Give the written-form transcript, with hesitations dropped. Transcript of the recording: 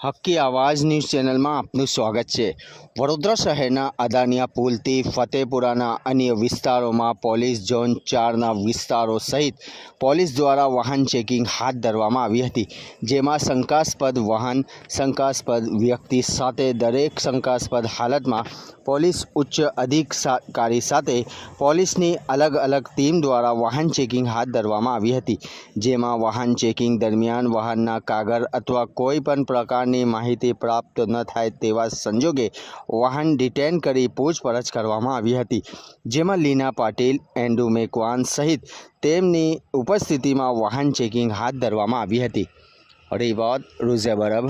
હક્કી આવાજ ન્યૂઝ ચેનલમાં આપનું સ્વાગત છે। વડોદરા શહેરના અદાનિયા પુલથી ફતેપુરાના અન્ય વિસ્તારોમાં પોલીસ ઝોન 4ના વિસ્તારો સહિત પોલીસ દ્વારા વાહન ચેકિંગ હાથ ધરવામાં આવી હતી, જેમાં શંકાસ્પદ વાહન, શંકાસ્પદ વ્યક્તિ સાથે દરેક શંકાસ્પદ હાલતમાં પોલીસ ઉચ્ચ અધિકારી સાથે પોલીસની અલગ અલગ ટીમ દ્વારા વાહન ચેકિંગ હાથ ધરવામાં આવી હતી, જેમાં વાહન ચેકિંગ દરમિયાન વાહનના કાગળ અથવા કોઈ પણ પ્રકારની માહિતી પ્રાપ્ત ન થાય તેવા સંજોગે વાહન ડિટેન કરી પૂછપરછ કરવામાં આવી હતી, જેમાં લીના પાટીલ, એન્ડુ મેકવાન સહિત તેમની ઉપસ્થિતિમાં વાહન ચેકિંગ હાથ ધરવામાં આવી હતી। રિપોર્ટ રૂઝેબ અરબ।